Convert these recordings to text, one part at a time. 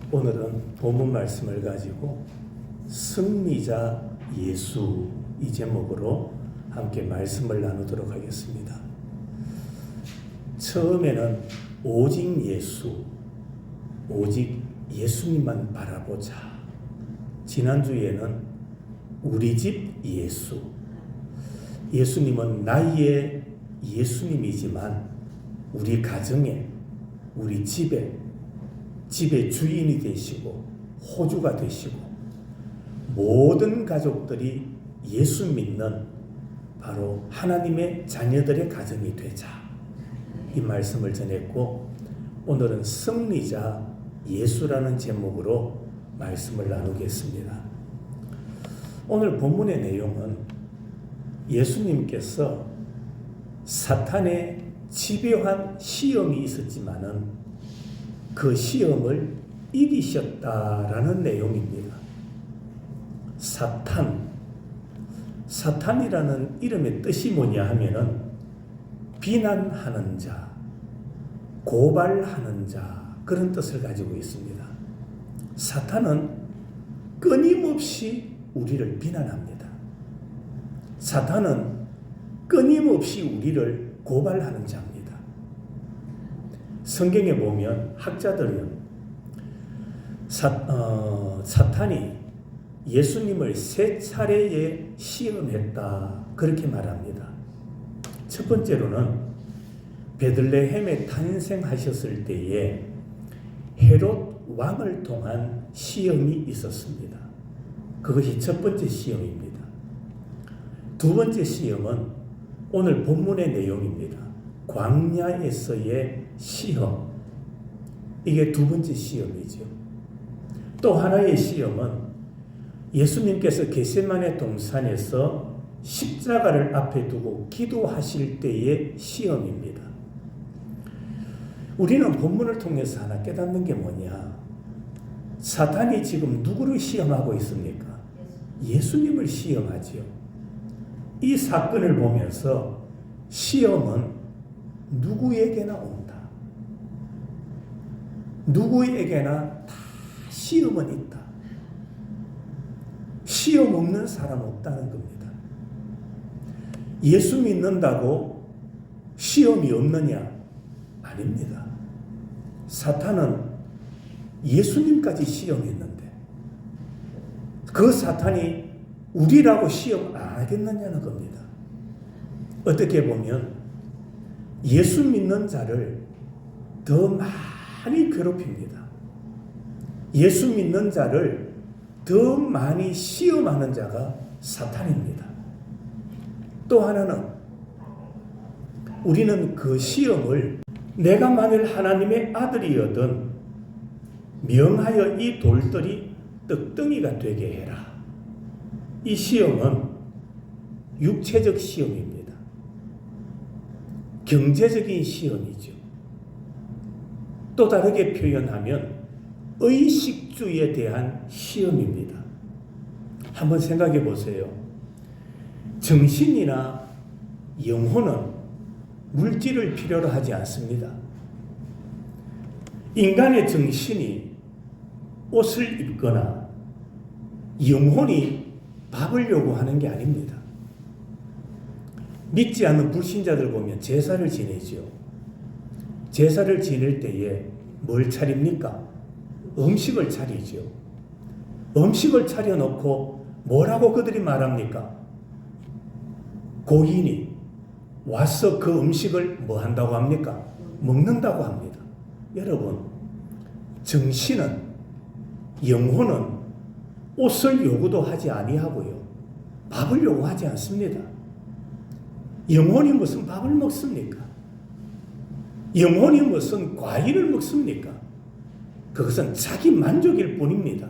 오늘은 본문 말씀을 가지고 승리자 예수 이 제목으로 함께 말씀을 나누도록 하겠습니다. 처음에는 오직 예수, 오직 예수님만 바라보자. 지난주에는 우리 집 예수, 예수님은 나의 예수님이지만 우리 가정에, 우리 집의 주인이 되시고 호주가 되시고 모든 가족들이 예수 믿는 바로 하나님의 자녀들의 가정이 되자. 이 말씀을 전했고 오늘은 승리자 예수라는 제목으로 말씀을 나누겠습니다. 오늘 본문의 내용은 예수님께서 사탄의 집요한 시험이 있었지만은 그 시험을 이기셨다라는 내용입니다. 사탄이라는 이름의 뜻이 뭐냐 하면은 비난하는 자, 고발하는 자, 그런 뜻을 가지고 있습니다. 사탄은 끊임없이 우리를 비난합니다. 사탄은 끊임없이 우리를 고발하는 자입니다. 성경에 보면 학자들은 사탄이 예수님을 3차례에 시험했다 그렇게 말합니다. 첫 번째로는 베들레헴에 탄생하셨을 때에 헤롯 왕을 통한 시험이 있었습니다. 그것이 첫 번째 시험입니다. 두 번째 시험은 오늘 본문의 내용입니다. 광야에서의 시험. 이게 두 번째 시험이죠. 또 하나의 시험은 예수님께서 겟세마네 동산에서 십자가를 앞에 두고 기도하실 때의 시험입니다. 우리는 본문을 통해서 하나 깨닫는 게 뭐냐? 사탄이 지금 누구를 시험하고 있습니까? 예수님을 시험하지요. 이 사건을 보면서 시험은 누구에게나 온다. 누구에게나 다 시험은 있다. 시험 없는 사람 없다는 겁니다. 예수 믿는다고 시험이 없느냐? 아닙니다. 사탄은 예수님까지 시험했는데 그 사탄이 우리라고 시험 안 하겠느냐는 겁니다. 어떻게 보면 예수 믿는 자를 더 많이 괴롭힙니다. 예수 믿는 자를 더 많이 시험하는 자가 사탄입니다. 또 하나는 우리는 그 시험을 내가 만일 하나님의 아들이거든 명하여 이 돌들이 떡덩이가 되게 해라. 이 시험은 육체적 시험입니다. 경제적인 시험이죠. 또 다르게 표현하면 의식주의에 대한 시험입니다. 한번 생각해 보세요. 정신이나 영혼은 물질을 필요로 하지 않습니다. 인간의 정신이 옷을 입거나 영혼이 밥을 요구하는 게 아닙니다. 믿지 않는 불신자들 보면 제사를 지내죠. 제사를 지낼 때에 뭘 차립니까? 음식을 차리죠. 음식을 차려놓고 뭐라고 그들이 말합니까? 고인이 와서 그 음식을 뭐 한다고 합니까? 먹는다고 합니다. 여러분, 정신은, 영혼은 옷을 요구도 하지 아니하고요. 밥을 요구하지 않습니다. 영혼이 무슨 밥을 먹습니까? 영혼이 무슨 과일을 먹습니까? 그것은 자기 만족일 뿐입니다.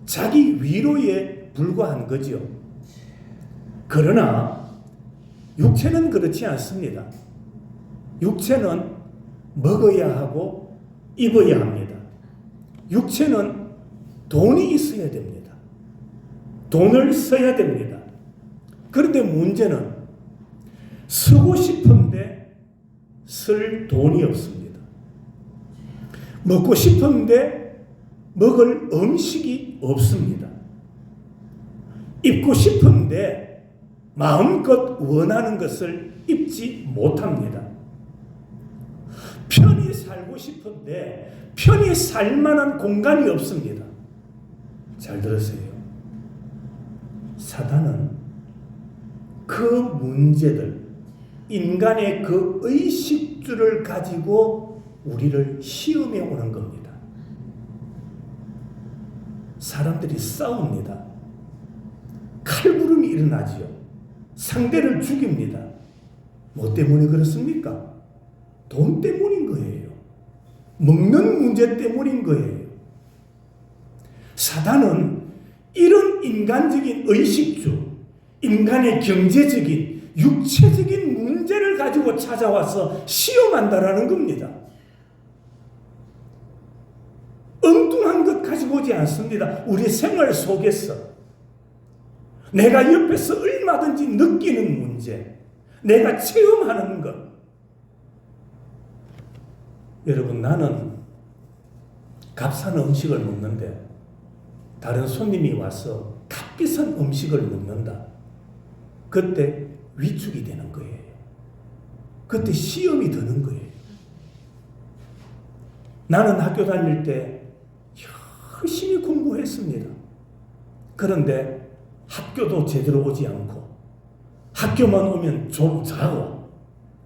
자기 위로에 불과한 거죠. 그러나 육체는 그렇지 않습니다. 육체는 먹어야 하고 입어야 합니다. 육체는 돈이 있어야 됩니다. 돈을 써야 됩니다. 그런데 문제는 쓰고 싶은데 쓸 돈이 없습니다. 먹고 싶은데 먹을 음식이 없습니다. 입고 싶은데 마음껏 원하는 것을 입지 못합니다. 편히 살고 싶은데 편히 살 만한 공간이 없습니다. 잘 들으세요. 사단은 그 문제들, 인간의 그 의식주를 가지고 우리를 시험해 오는 겁니다. 사람들이 싸웁니다. 칼부림이 일어나지요. 상대를 죽입니다. 뭐 때문에 그렇습니까? 돈 때문인 거예요. 먹는 문제 때문인 거예요. 사단은 이런 인간적인 의식주, 인간의 경제적인, 육체적인 문제를 가지고 찾아와서 시험한다라는 겁니다. 엉뚱한 것 가지고 오지 않습니다. 우리 생활 속에서 내가 옆에서 얼마든지 느끼는 문제, 내가 체험하는 것. 여러분, 나는 값싼 음식을 먹는데 다른 손님이 와서 값비싼 음식을 먹는다. 그때 위축이 되는 거예요. 그때 시험이 드는 거예요. 나는 학교 다닐 때 열심히 공부했습니다. 그런데 학교도 제대로 오지 않고 학교만 오면 좀 자고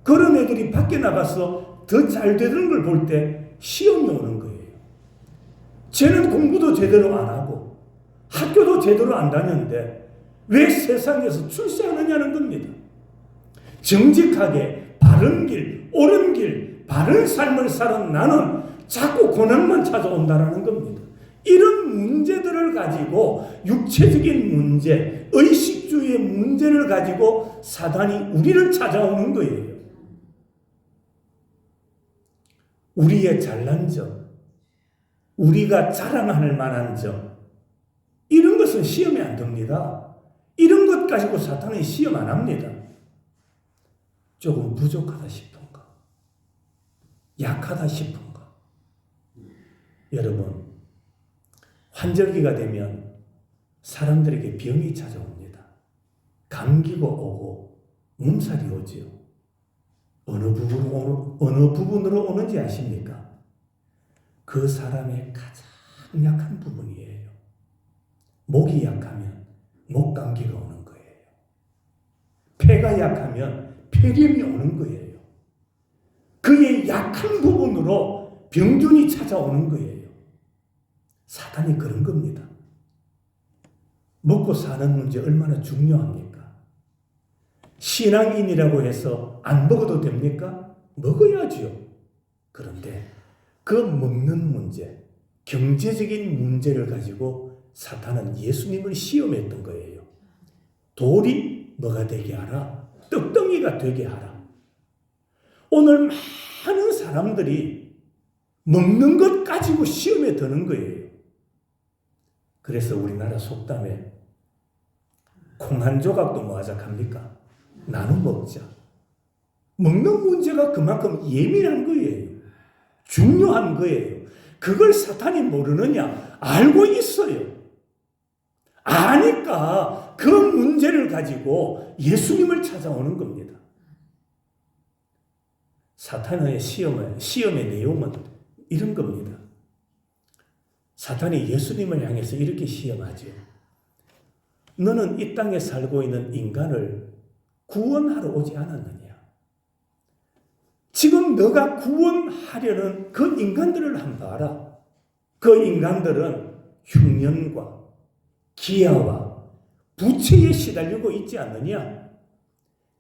그런 애들이 밖에 나가서 더 잘 되는 걸 볼 때 시험이 오는 거예요. 쟤는 공부도 제대로 안 하고 학교도 제대로 안 다녔는데 왜 세상에서 출세하느냐는 겁니다. 정직하게 바른 길, 옳은 길, 바른 삶을 사는 나는 자꾸 고난만 찾아온다는 겁니다. 이런 문제들을 가지고 육체적인 문제, 의식주의 문제를 가지고 사단이 우리를 찾아오는 거예요. 우리의 잘난 점, 우리가 자랑할 만한 점, 이런 것은 시험에 안 듭니다. 이런 것 가지고 사탄은 시험 안 합니다. 조금 부족하다 싶은가? 약하다 싶은가? 여러분, 환절기가 되면 사람들에게 병이 찾아옵니다. 감기가 오고 몸살이 오지요. 어느 부분으로 오는지 아십니까? 그 사람의 가장 약한 부분이에요. 목이 약하면 목감기가 오는 거예요. 폐가 약하면 폐렴이 오는 거예요. 그의 약한 부분으로 병균이 찾아오는 거예요. 사단이 그런 겁니다. 먹고 사는 문제 얼마나 중요합니까? 신앙인이라고 해서 안 먹어도 됩니까? 먹어야지요. 그런데 그 먹는 문제, 경제적인 문제를 가지고 사탄은 예수님을 시험했던 거예요. 돌이 뭐가 되게 하라? 떡덩이가 되게 하라. 오늘 많은 사람들이 먹는 것 가지고 시험에 드는 거예요. 그래서 우리나라 속담에 콩 한 조각도 뭐 하자합니까? 나눠 먹자. 먹는 문제가 그만큼 예민한 거예요. 중요한 거예요. 그걸 사탄이 모르느냐? 알고 있어요. 아니까 그 문제를 가지고 예수님을 찾아오는 겁니다. 사탄의 시험의 내용은 이런 겁니다. 사탄이 예수님을 향해서 이렇게 시험하죠. 너는 이 땅에 살고 있는 인간을 구원하러 오지 않았느냐? 지금 너가 구원하려는 그 인간들을 한번 봐라. 그 인간들은 흉년과 기아와 부채에 시달리고 있지 않느냐?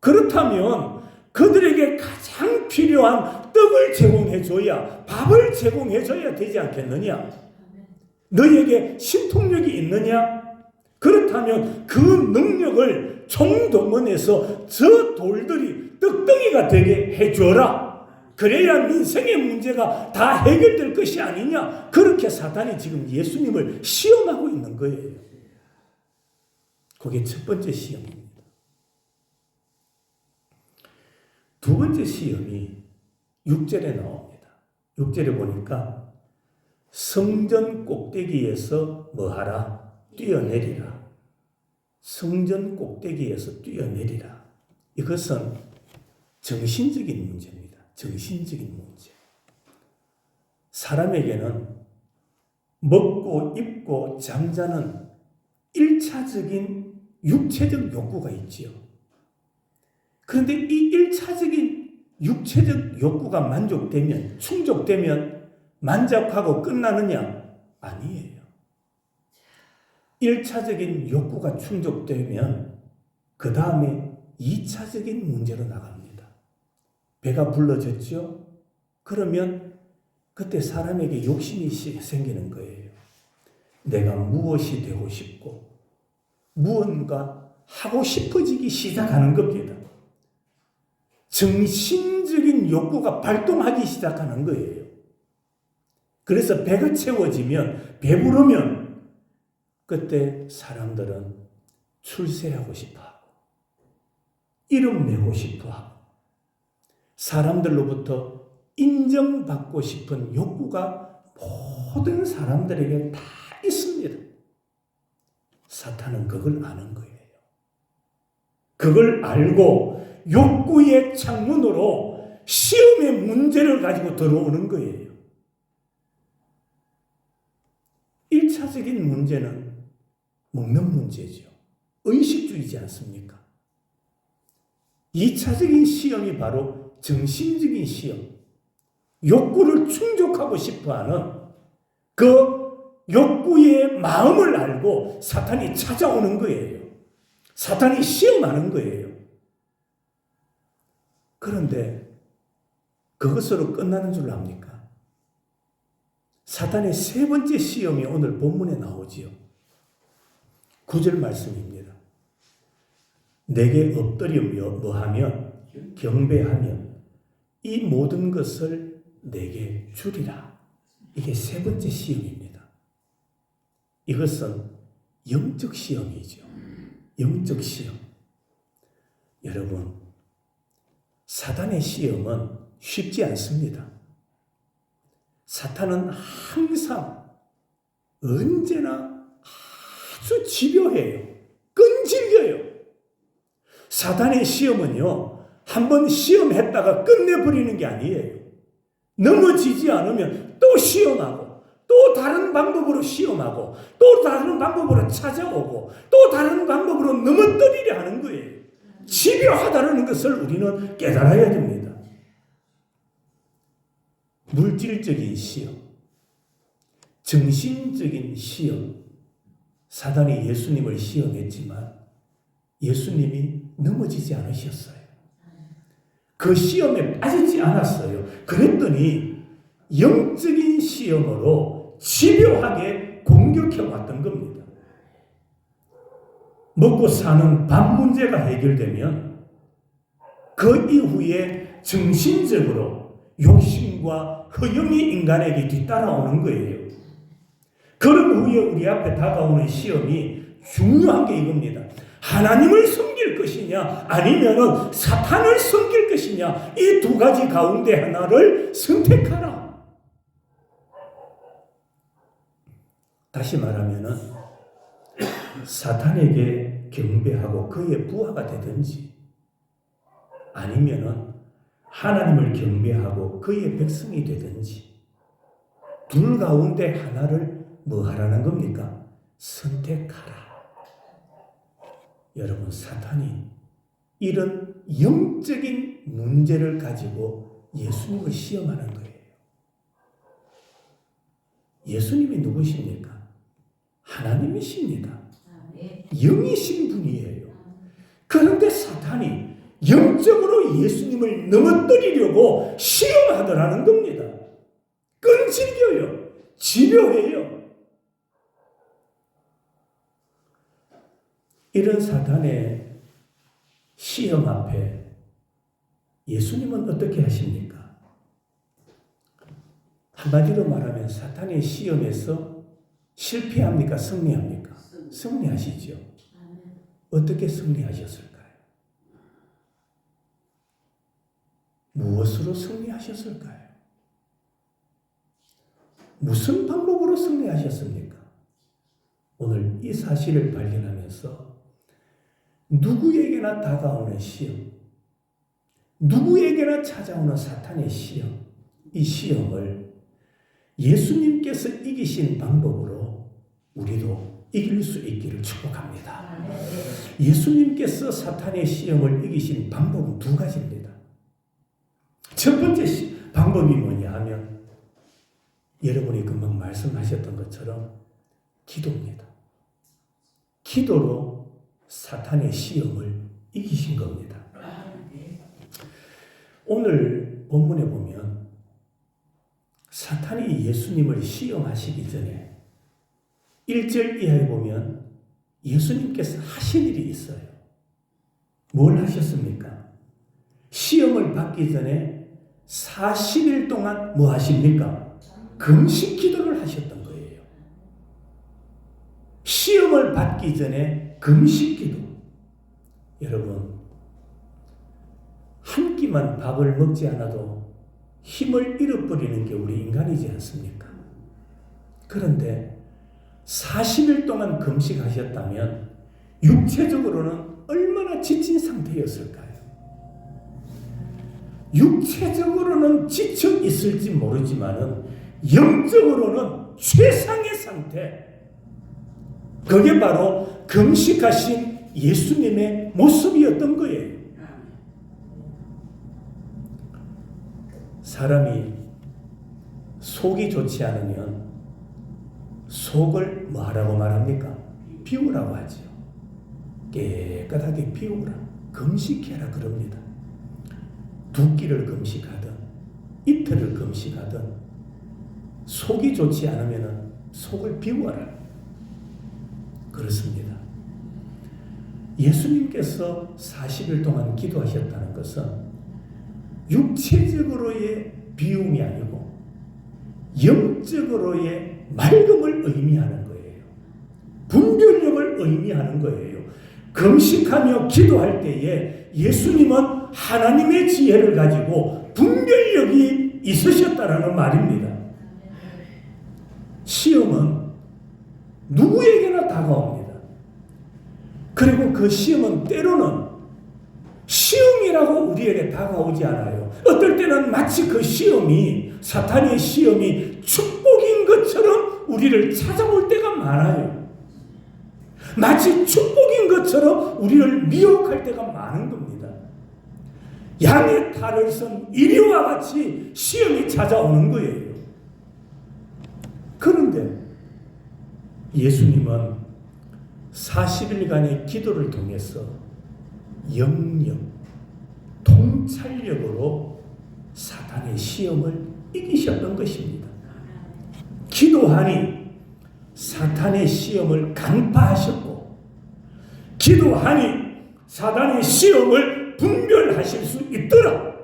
그렇다면 그들에게 가장 필요한 떡을 제공해줘야, 밥을 제공해줘야 되지 않겠느냐? 너에게 신통력이 있느냐? 그렇다면 그 능력을 총동원해서 저 돌들이 떡덩이가 되게 해줘라. 그래야 민생의 문제가 다 해결될 것이 아니냐? 그렇게 사탄이 지금 예수님을 시험하고 있는 거예요. 그게 첫 번째 시험입니다. 두 번째 시험이 6절에 나옵니다. 6절에 보니까 성전 꼭대기에서 뭐하라? 뛰어내리라. 성전 꼭대기에서 뛰어내리라. 이것은 정신적인 문제입니다. 정신적인 문제. 사람에게는 먹고 입고 잠자는 1차적인 육체적 욕구가 있지요. 그런데 이 1차적인 육체적 욕구가 만족되면, 충족되면 만족하고 끝나느냐? 아니에요. 1차적인 욕구가 충족되면 그 다음에 2차적인 문제로 나갑니다. 배가 불러졌죠? 그러면 그때 사람에게 욕심이 생기는 거예요. 내가 무엇이 되고 싶고 무언가 하고 싶어지기 시작하는 겁니다. 정신적인 욕구가 발동하기 시작하는 거예요. 그래서 배가 채워지면, 배부르면 그때 사람들은 출세하고 싶어하고 이름 내고 싶어하고 사람들로부터 인정받고 싶은 욕구가 모든 사람들에게 다 있습니다. 사탄은 그걸 아는 거예요. 그걸 알고 욕구의 창문으로 시험의 문제를 가지고 들어오는 거예요. 1차적인 문제는 먹는 문제죠. 의식주의지 않습니까? 2차적인 시험이 바로 정신적인 시험. 욕구를 충족하고 싶어하는 그 욕구의 마음을 알고 사탄이 찾아오는 거예요. 사탄이 시험하는 거예요. 그런데 그것으로 끝나는 줄 압니까? 사탄의 세 번째 시험이 오늘 본문에 나오지요. 9절 말씀입니다. 내게 엎드려 뭐하면 경배하면 이 모든 것을 내게 주리라. 이게 세 번째 시험입니다. 이것은 영적 시험이죠. 영적 시험. 여러분, 사탄의 시험은 쉽지 않습니다. 사탄은 항상 언제나 아주 집요해요. 끈질겨요. 사탄의 시험은요, 한번 시험했다가 끝내버리는 게 아니에요. 넘어지지 않으면 또 시험하고 또 다른 방법으로 시험하고 또 다른 방법으로 찾아오고 또 다른 방법으로 넘어뜨리려 하는 거예요. 집요하다는 것을 우리는 깨달아야 됩니다. 물질적인 시험, 정신적인 시험. 사단이 예수님을 시험했지만 예수님이 넘어지지 않으셨어요. 그 시험에 빠지지 않았어요. 그랬더니 영적인 시험으로 집요하게 공격해 왔던 겁니다. 먹고 사는 밥 문제가 해결되면 그 이후에 정신적으로 욕심과 허영이 인간에게 뒤따라오는 거예요. 그런 후에 우리 앞에 다가오는 시험이 중요한 게 이겁니다. 하나님을 섬길 것이냐 아니면 사탄을 섬길 것이냐, 이 두 가지 가운데 하나를 선택하라. 다시 말하면 사탄에게 경배하고 그의 부하가 되든지 아니면 하나님을 경배하고 그의 백성이 되든지 둘 가운데 하나를 뭐 하라는 겁니까? 선택하라. 여러분, 사탄이 이런 영적인 문제를 가지고 예수님을 시험하는 거예요. 예수님이 누구십니까? 하나님이십니다. 영이신 분이에요. 그런데 사탄이 영적으로 예수님을 넘어뜨리려고 시험하더라는 겁니다. 끈질겨요. 집요해요. 이런 사탄의 시험 앞에 예수님은 어떻게 하십니까? 한마디로 말하면 사탄의 시험에서 실패합니까? 승리합니까? 승리하시죠. 어떻게 승리하셨을까요? 무엇으로 승리하셨을까요? 무슨 방법으로 승리하셨습니까? 오늘 이 사실을 발견하면서 누구에게나 다가오는 시험, 누구에게나 찾아오는 사탄의 시험, 이 시험을 예수님께서 이기신 방법으로 우리도 이길 수 있기를 축복합니다. 예수님께서 사탄의 시험을 이기신 방법은 두 가지입니다. 첫 번째 방법이 뭐냐 하면 여러분이 금방 말씀하셨던 것처럼 기도입니다. 기도로 사탄의 시험을 이기신 겁니다. 오늘 본문에 보면 사탄이 예수님을 시험하시기 전에 1절 이하에 보면 예수님께서 하신 일이 있어요. 뭘 하셨습니까? 시험을 받기 전에 40일 동안 뭐 하십니까? 금식 기도를 하셨던 거예요. 시험을 받기 전에 금식 기도. 여러분, 한 끼만 밥을 먹지 않아도 힘을 잃어버리는 게 우리 인간이지 않습니까? 그런데 40일 동안 금식하셨다면 육체적으로는 얼마나 지친 상태였을까요? 육체적으로는 지쳐 있을지 모르지만은 영적으로는 최상의 상태. 그게 바로 금식하신 예수님의 모습이었던 거예요. 사람이 속이 좋지 않으면 속을 뭐하라고 말합니까? 비우라고 하죠. 깨끗하게 비우라. 금식해라 그럽니다. 2끼를 금식하든 이틀을 금식하든 속이 좋지 않으면 속을 비워라. 그렇습니다. 예수님께서 40일 동안 기도하셨다는 것은 육체적으로의 비움이 아니고 영적으로의 맑음을 의미하는 거예요. 분별력을 의미하는 거예요. 금식하며 기도할 때에 예수님은 하나님의 지혜를 가지고 분별력이 있으셨다라는 말입니다. 시험은 누구에게나 다가옵니다. 그리고 그 시험은 때로는 시험이라고 우리에게 다가오지 않아요. 어떨 때는 마치 그 시험이, 사탄의 시험이 축복인 것처럼 우리를 찾아올 때가 많아요. 마치 축복인 것처럼 우리를 미혹할 때가 많은 겁니다. 양의 탈을 쓴 이리와 같이 시험이 찾아오는 거예요. 그런데 예수님은 40일간의 기도를 통해서 영력, 통찰력으로 사탄의 시험을 이기셨던 것입니다. 기도하니 사탄의 시험을 간파하셨고, 기도하니 사탄의 시험을 분별하실 수 있더라.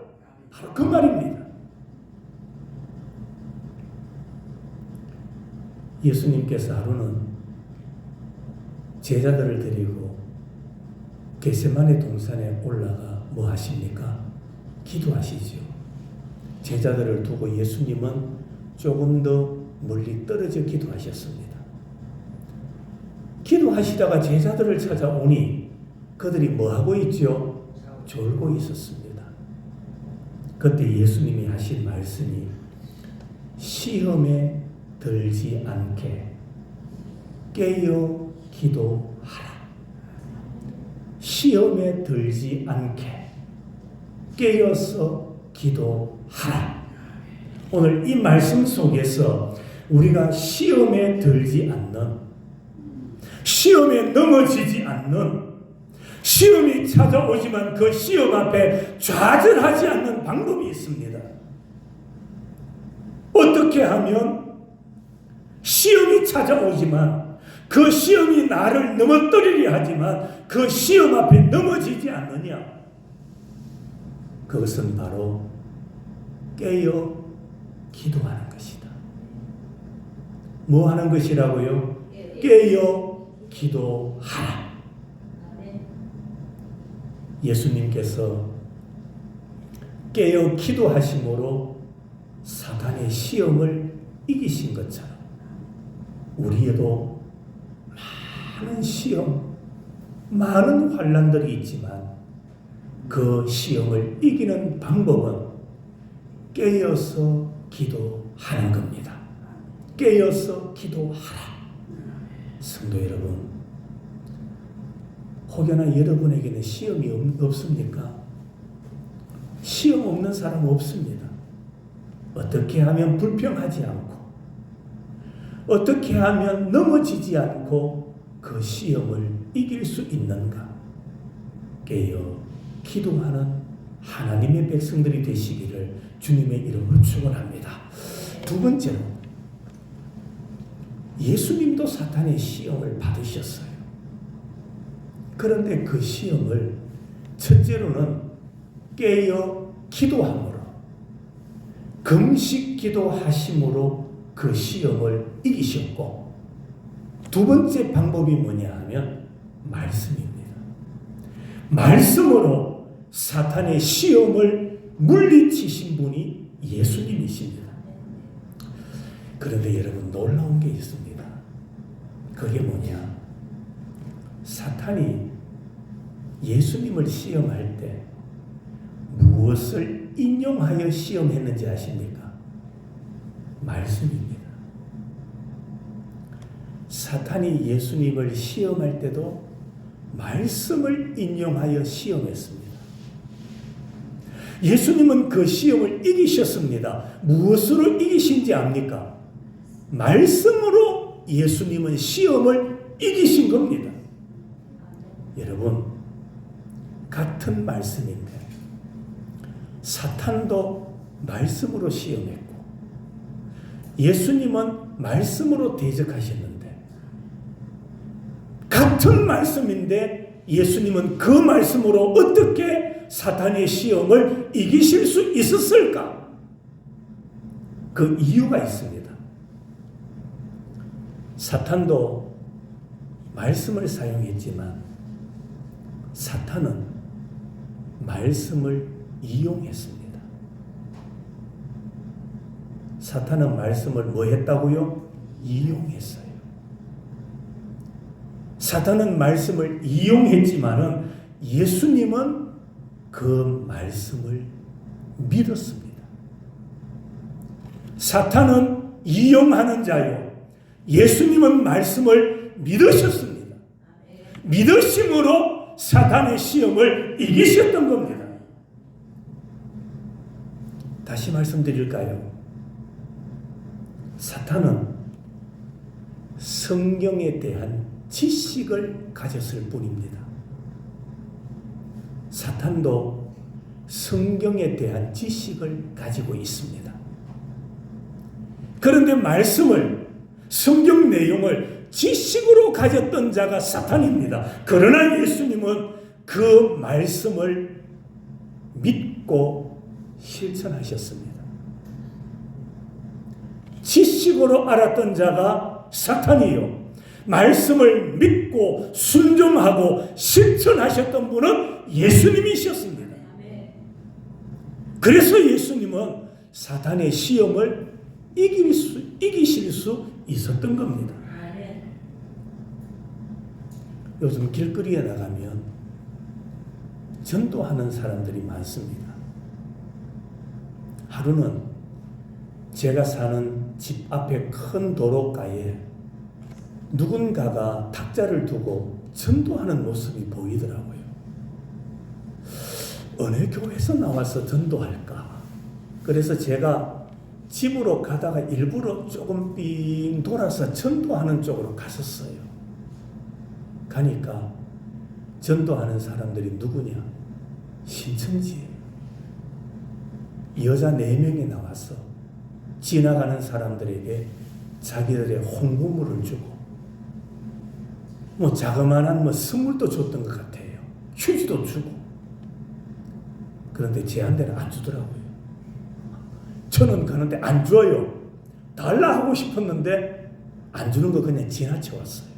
바로 그 말입니다. 예수님께서 하루는 제자들을 데리고 겟세마네 동산에 올라가 뭐 하십니까? 기도하시죠. 제자들을 두고 예수님은 조금 더 멀리 떨어져 기도하셨습니다. 기도하시다가 제자들을 찾아오니 그들이 뭐 하고 있죠? 졸고 있었습니다. 그때 예수님이 하신 말씀이 시험에 들지 않게 깨어 기도하라. 시험에 들지 않게 깨어서 기도하라. 오늘 이 말씀 속에서 우리가 시험에 들지 않는, 시험에 넘어지지 않는, 시험이 찾아오지만 그 시험 앞에 좌절하지 않는 방법이 있습니다. 어떻게 하면 시험이 찾아오지만 그 시험이 나를 넘어뜨리려 하지만 그 시험 앞에 넘어지지 않느냐? 그것은 바로 깨어 기도하는 것이다. 뭐 하는 것이라고요? 깨어 기도하라. 예수님께서 깨어 기도하심으로 사탄의 시험을 이기신 것처럼 우리에도 많은 시험, 많은 환난들이 있지만 그 시험을 이기는 방법은 깨어서 기도하는 겁니다. 깨어서 기도하라. 성도 여러분, 혹여나 여러분에게는 시험이 없습니까? 시험 없는 사람 없습니다. 어떻게 하면 불평하지 않고, 어떻게 하면 넘어지지 않고 그 시험을 이길 수 있는가? 깨어 기도하는 하나님의 백성들이 되시기를 주님의 이름으로 축원합니다. 두 번째로, 예수님도 사탄의 시험을 받으셨어요. 그런데 그 시험을 첫째로는 깨어 기도함으로, 금식 기도하심으로 그 시험을 이기셨고, 두 번째 방법이 뭐냐 하면 말씀입니다. 말씀으로 사탄의 시험을 물리치신 분이 예수님이십니다. 그런데 여러분, 놀라운 게 있습니다. 그게 뭐냐? 사탄이 예수님을 시험할 때 무엇을 인용하여 시험했는지 아십니까? 말씀입니다. 사탄이 예수님을 시험할 때도 말씀을 인용하여 시험했습니다. 예수님은 그 시험을 이기셨습니다. 무엇으로 이기신지 압니까? 말씀으로 예수님은 시험을 이기신 겁니다. 여러분, 같은 말씀인데 사탄도 말씀으로 시험했고 예수님은 말씀으로 대적하셨는데, 같은 말씀인데 예수님은 그 말씀으로 어떻게 사탄의 시험을 이기실 수 있었을까? 그 이유가 있습니다. 사탄도 말씀을 사용했지만 사탄은 말씀을 이용했습니다. 사탄은 말씀을 뭐 했다고요? 이용했어요. 사탄은 말씀을 이용했지만은 예수님은 그 말씀을 믿었습니다. 사탄은 이용하는 자요, 예수님은 말씀을 믿으셨습니다. 믿으심으로 사탄의 시험을 이기셨던 겁니다. 다시 말씀드릴까요? 사탄은 성경에 대한 지식을 가졌을 뿐입니다. 사탄도 성경에 대한 지식을 가지고 있습니다. 그런데 말씀을, 성경 내용을 지식으로 가졌던 자가 사탄입니다. 그러나 예수님은 그 말씀을 믿고 실천하셨습니다. 지식으로 알았던 자가 사탄이요, 말씀을 믿고 순종하고 실천하셨던 분은 예수님이셨습니다. 그래서 예수님은 사탄의 시험을 이기실 수 있었던 겁니다. 요즘 길거리에 나가면 전도하는 사람들이 많습니다. 하루는 제가 사는 집 앞에 큰 도로가에 누군가가 탁자를 두고 전도하는 모습이 보이더라고요. 어느 교회에서 나와서 전도할까? 그래서 제가 집으로 가다가 일부러 조금 삥 돌아서 전도하는 쪽으로 갔었어요. 가니까 전도하는 사람들이 누구냐? 신천지예요. 여자 4명이 나와서 지나가는 사람들에게 자기들의 홍보물을 주고 자그마한 선물도 줬던 것 같아요. 휴지도 주고. 그런데 제한테는 안 주더라고요. 저는 가는데 안 줘요. 달라 하고 싶었는데 안 주는 거 그냥 지나쳐 왔어요.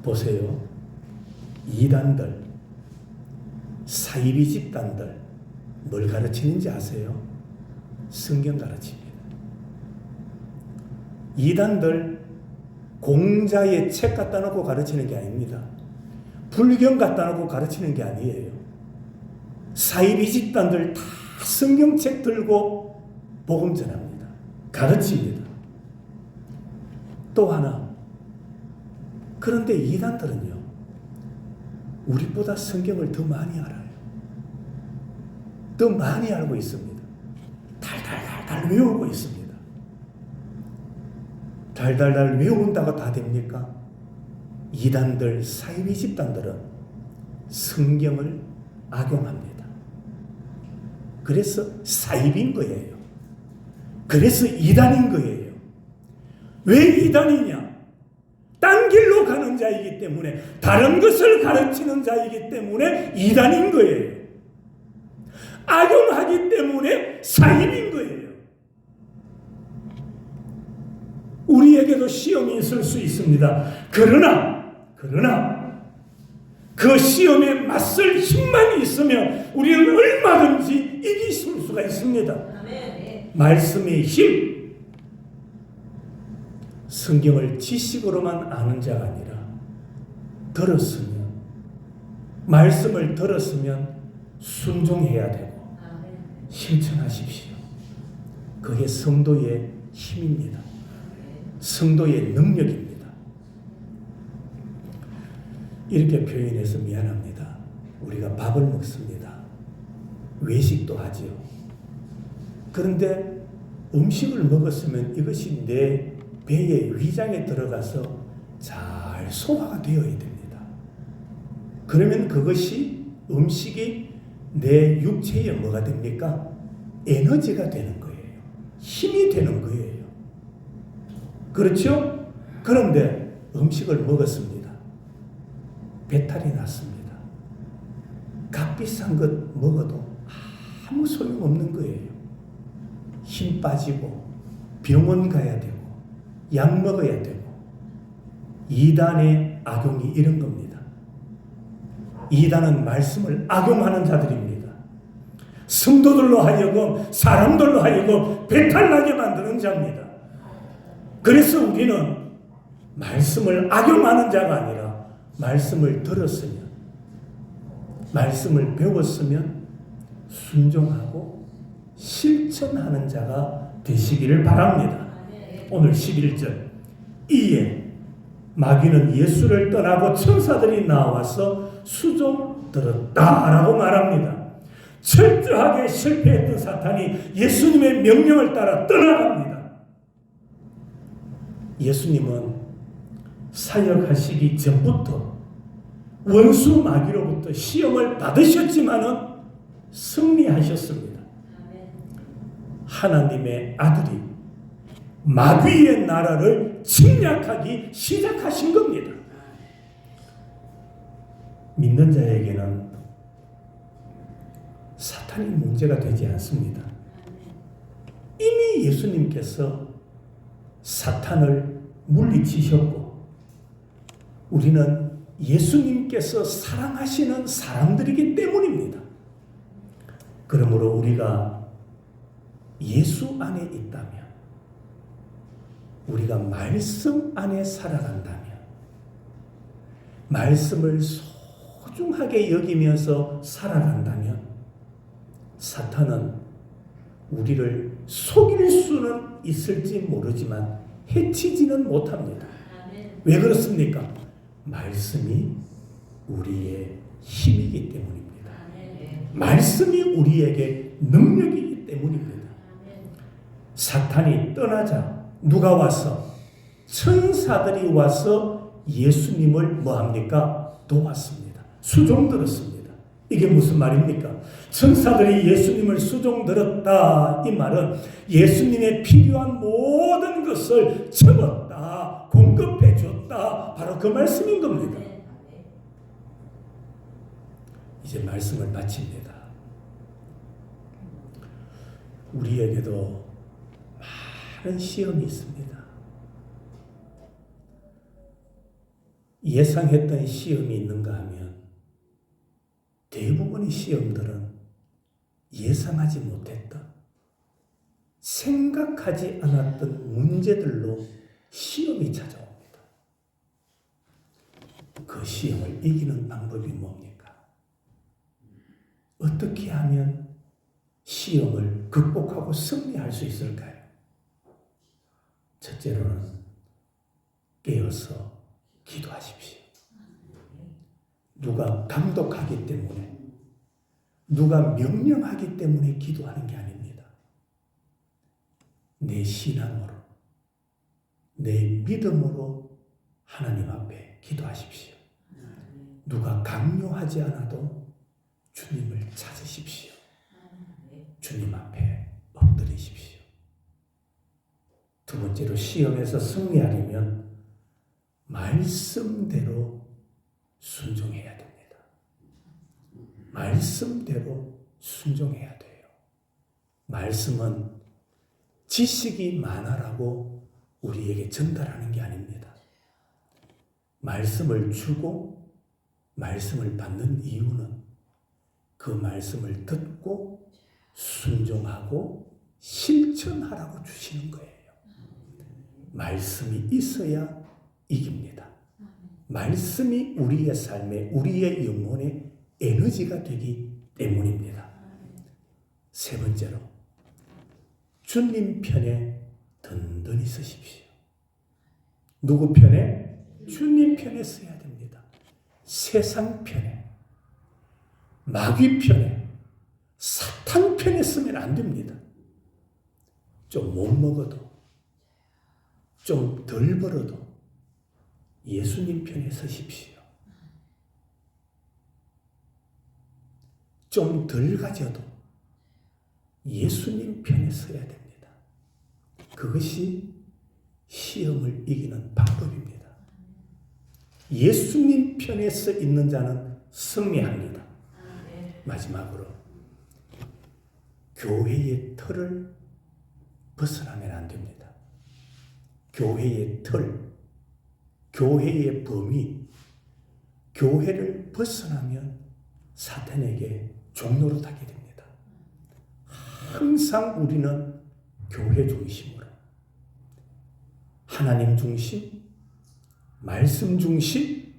보세요. 이단들, 사이비 집단들 뭘 가르치는지 아세요? 성경 가르칩니다. 이단들 공자의 책 갖다 놓고 가르치는 게 아닙니다. 불경 갖다 놓고 가르치는 게 아니에요. 사이비 집단들 다 성경책 들고 복음 전합니다. 가르칩니다. 또 하나, 그런데 이단들은요, 우리보다 성경을 더 많이 알아요. 더 많이 알고 있습니다. 달달달달 외우고 있습니다. 달달달 외운다고 다 됩니까? 이단들, 사이비 집단들은 성경을 악용합니다. 그래서 사이비인 거예요. 그래서 이단인 거예요. 왜 이단이냐? 딴 길로 가는 자이기 때문에, 다른 것을 가르치는 자이기 때문에 이단인 거예요. 악용하기 때문에 사입인 거예요. 우리에게도 시험이 있을 수 있습니다. 그러나 그 시험에 맞설 힘만 있으면 우리는 얼마든지 이길 수가 있습니다. 말씀의 힘, 성경을 지식으로만 아는 자가 아니라 들었으면, 말씀을 들었으면 순종해야 되고 실천하십시오. 그게 성도의 힘입니다. 성도의 능력입니다. 이렇게 표현해서 미안합니다. 우리가 밥을 먹습니다. 외식도 하지요. 그런데 음식을 먹었으면 이것이 내 배의 위장에 들어가서 잘 소화가 되어야 됩니다. 그러면 그것이, 음식이 내 육체에 뭐가 됩니까? 에너지가 되는 거예요. 힘이 되는 거예요. 그렇죠? 그런데 음식을 먹었습니다. 배탈이 났습니다. 값비싼 것 먹어도 아무 소용없는 거예요. 힘 빠지고 병원 가야 되고 약 먹어야 되고. 이단의 악용이 이런 겁니다. 이단은 말씀을 악용하는 자들입니다. 성도들로 하여금, 사람들로 하여금 배탈나게 만드는 자입니다. 그래서 우리는 말씀을 악용하는 자가 아니라 말씀을 들었으면, 말씀을 배웠으면 순종하고 실천하는 자가 되시기를 바랍니다. 오늘 11절, 이에 마귀는 예수를 떠나고 천사들이 나와서 수종 들었다라고 말합니다. 철저하게 실패했던 사탄이 예수님의 명령을 따라 떠나갑니다. 예수님은 사역하시기 전부터 원수 마귀로부터 시험을 받으셨지만은 승리하셨습니다. 하나님의 아들이 마귀의 나라를 침략하기 시작하신 겁니다. 믿는 자에게는 사탄이 문제가 되지 않습니다. 이미 예수님께서 사탄을 물리치셨고, 우리는 예수님께서 사랑하시는 사람들이기 때문입니다. 그러므로 우리가 예수 안에 있다면, 우리가 말씀 안에 살아간다면, 말씀을 소중하게 여기면서 살아간다면, 사탄은 우리를 속일 수는 있을지 모르지만 해치지는 못합니다. 왜 그렇습니까? 말씀이 우리의 힘이기 때문입니다. 말씀이 우리에게 능력이기 때문입니다. 사탄이 떠나자 누가 와서? 천사들이 와서 예수님을 뭐합니까? 도왔습니다. 수종 들었습니다. 이게 무슨 말입니까? 천사들이 예수님을 수종 들었다, 이 말은 예수님의 필요한 모든 것을 채웠다, 공급해 줬다, 바로 그 말씀인 겁니다. 이제 말씀을 마칩니다. 우리에게도 많은 시험이 있습니다. 예상했던 시험이 있는가 하면 대부분의 시험들은 예상하지 못했던, 생각하지 않았던 문제들로 시험이 찾아옵니다. 그 시험을 이기는 방법이 뭡니까? 어떻게 하면 시험을 극복하고 승리할 수 있을까요? 첫째로는 깨어서 기도하십시오. 누가 감독하기 때문에, 누가 명령하기 때문에 기도하는 게 아닙니다. 내 신앙으로, 내 믿음으로 하나님 앞에 기도하십시오. 누가 강요하지 않아도 주님을 찾으십시오. 주님 앞에 엎드리십시오. 두 번째로 시험에서 승리하려면 말씀대로 순종해야 됩니다. 말씀대로 순종해야 돼요. 말씀은 지식이 많아라고 우리에게 전달하는 게 아닙니다. 말씀을 주고 말씀을 받는 이유는 그 말씀을 듣고 순종하고 실천하라고 주시는 거예요. 말씀이 있어야 이깁니다. 말씀이 우리의 삶에, 우리의 영혼에 에너지가 되기 때문입니다. 세 번째로 주님 편에 든든히 서십시오. 누구 편에? 주님 편에 서야 됩니다. 세상 편에, 마귀 편에, 사탄 편에 서면 안 됩니다. 좀 못 먹어도, 좀 덜 벌어도 예수님 편에 서십시오. 좀 덜 가져도 예수님 편에 서야 됩니다. 그것이 시험을 이기는 방법입니다. 예수님 편에 서 있는 자는 승리합니다. 마지막으로 교회의 틀을 벗어나면 안 됩니다. 교회의 틀, 교회의 범위, 교회를 벗어나면 사탄에게 종로로 타게 됩니다. 항상 우리는 교회 중심으로, 하나님 중심, 말씀 중심,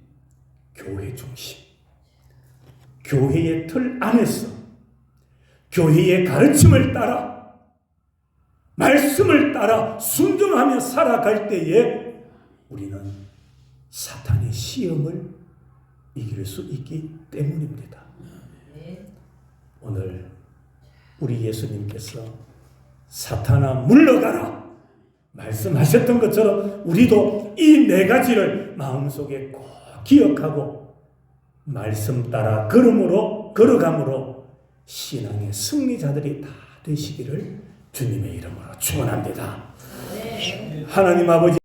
교회 중심, 교회의 틀 안에서 교회의 가르침을 따라, 말씀을 따라 순종하며 살아갈 때에 우리는 사탄의 시험을 이길 수 있기 때문입니다. 오늘 우리 예수님께서 사탄아 물러가라 말씀하셨던 것처럼 우리도 이 네 가지를 마음속에 꼭 기억하고 말씀 따라 걸어감으로 신앙의 승리자들이 다 되시기를 주님의 이름으로 축원합니다. 하나님 아버지